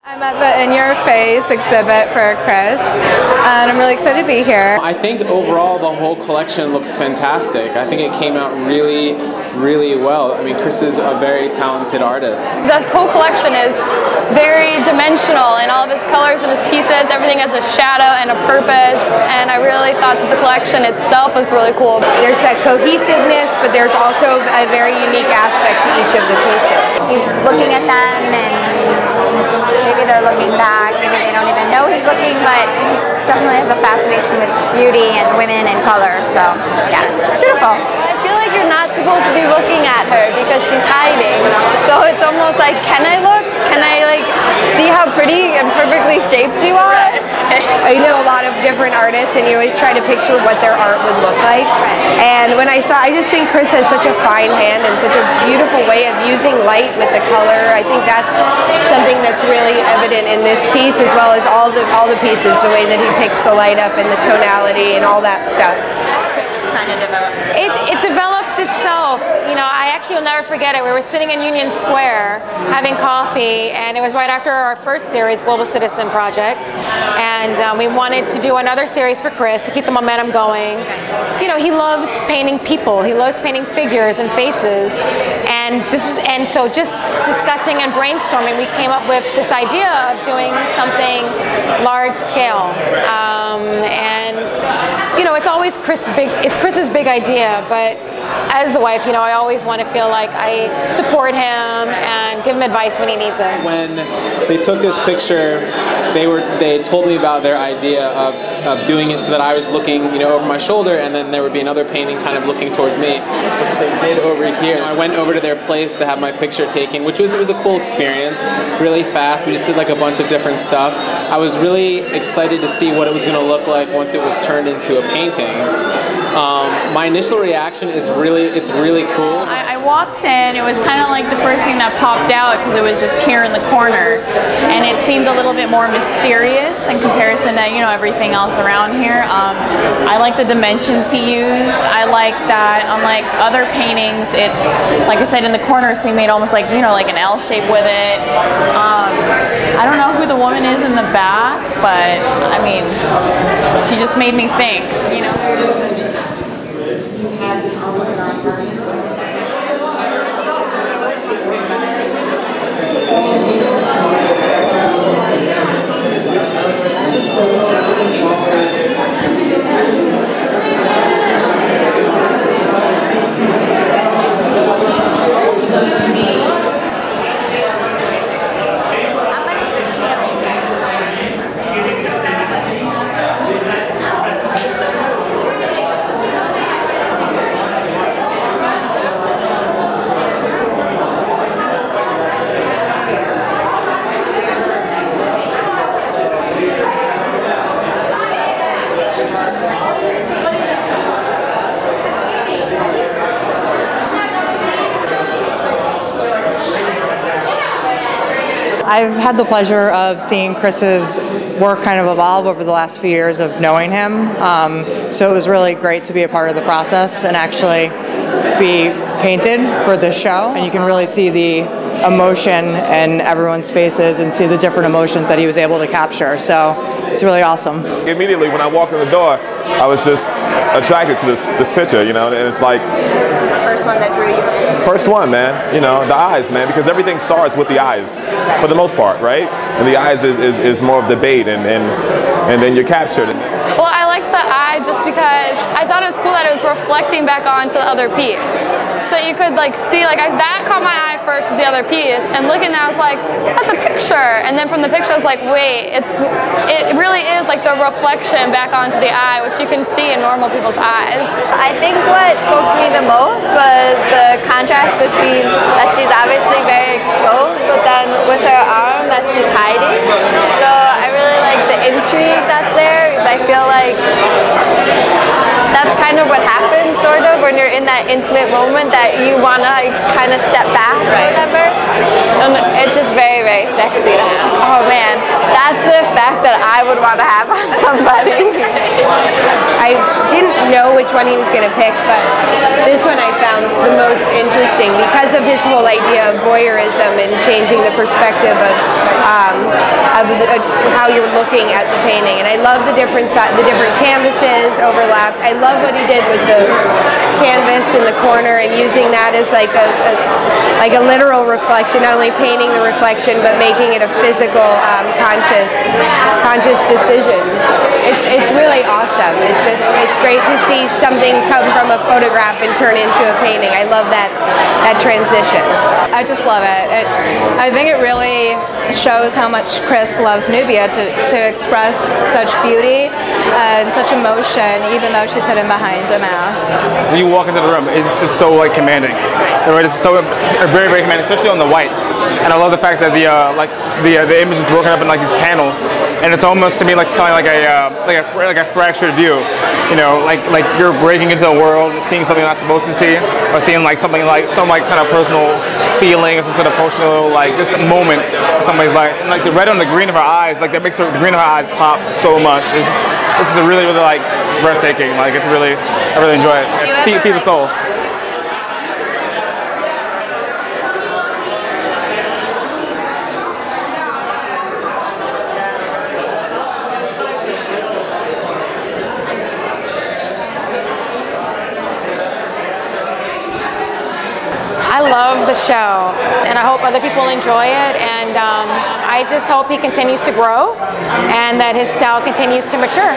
I'm at the In Your Face exhibit for Chris, and I'm really excited to be here. I think overall the whole collection looks fantastic. I think it came out really, really well. I mean, Chris is a very talented artist. This whole collection is very dimensional in all of his colors and his pieces. Everything has a shadow and a purpose, and I really thought that the collection itself was really cool. There's that cohesiveness, but there's also a very unique aspect to each of the pieces. He's looking at them and maybe they're looking back, maybe they don't even know he's looking, but he definitely has a fascination with beauty and women and color, so yeah, it's beautiful. I feel like you're not supposed to be looking at her because she's hiding, so it's almost like, can I look? Can I see how pretty and perfectly shaped you are? I know a lot of different artists, and you always try to picture what their art would look like. And when I just think Chris has such a fine hand and such a beautiful way of using light with the color. I think that's something that's really evident in this piece, as well as all the pieces, the way that he picks the light up and the tonality and all that stuff. So it just kind of developed itself. It developed itself. You know, I actually will never forget it. We were sitting in Union Square having coffee, and it was right after our first series, Global Citizen Project, and we wanted to do another series for Chris to keep the momentum going. You know, he loves painting people. He loves painting figures and faces, and so just discussing and brainstorming, we came up with this idea of doing something large scale, and you know, it's always it's Chris's big idea, but as the wife, you know, I always want to feel like I support him and give him advice when he needs it. When they took this picture, they told me about their idea of doing it so that I was looking, you know, over my shoulder, and then there would be another painting kind of looking towards me, which they did over here. I went over to their place to have my picture taken, which was a cool experience, really fast. We just did like a bunch of different stuff. I was really excited to see what it was going to look like once it was turned into a painting. My initial reaction is it's really cool. I walked in, it was kind of like the first thing that popped out because it was just here in the corner, and it seemed a little bit more mysterious in comparison to, you know, everything else around here. I like the dimensions he used. I like that unlike other paintings, it's, like I said, in the corner, so he made almost like, you know, like an L shape with it. I don't know who the woman is in the back, but I mean, she just made me think, you know. I've had the pleasure of seeing Chris's work kind of evolve over the last few years of knowing him. So it was really great to be a part of the process and actually be painted for this show. And you can really see the emotion in everyone's faces and see the different emotions that he was able to capture. So it's really awesome. Immediately when I walked in the door, I was just attracted to this picture, you know, and it's like, The first one that drew you in? First one, man. You know, the eyes, man, because everything starts with the eyes, for the most part, right? And the eyes is more of the bait, and then you're captured. Well, I liked the eye just because I thought it was cool that it was reflecting back onto the other piece. So you could see, that caught my eye first as the other piece, and looking at it, I was like, that's a picture. And then from the picture, I was like, wait, it really is like the reflection back onto the eye, which you can see in normal people's eyes. I think what spoke to me the most was the contrast between that she's obviously very exposed, but then with her arm that she's hiding. So I really like the intrigue that's there, because I feel like that's kind of what happens, sort of, when you're in that intimate moment that you want to kind of step back or whatever. And it's just very, very sexy to have. Oh man, that's the effect that I would want to have on somebody. I didn't know which one he was going to pick, but this one I found the most interesting because of his whole idea of voyeurism and changing the perspective of how you're looking at the painting. And I love the different canvases overlapped. I love what he did with the canvas in the corner and using that as like a literal reflection, not only painting the reflection but making it a physical, conscious decision. It's really awesome. It's great to see something come from a photograph and turn into a painting. I love that transition. I just love it. I think it really shows how much Chris loves Nubia to express such beauty and such emotion, even though she's hidden behind a mask. When you walk into the room, it's just so like commanding. Right? It's so very, very commanding, especially on the whites. And I love the fact that the image is broken up in like these panels, and it's almost to me like kind of like a fractured view. You know, like you're breaking into a world, seeing something you're not supposed to see, or seeing like something like some like kind of personal feeling or some sort of emotional like just a moment. Somebody's like the red and the green of her eyes, like that makes the green of her eyes pop so much. This is really, really like breathtaking. Like I really enjoy it. Feed the soul. I love the show, and I hope other people enjoy it, and I just hope he continues to grow and that his style continues to mature.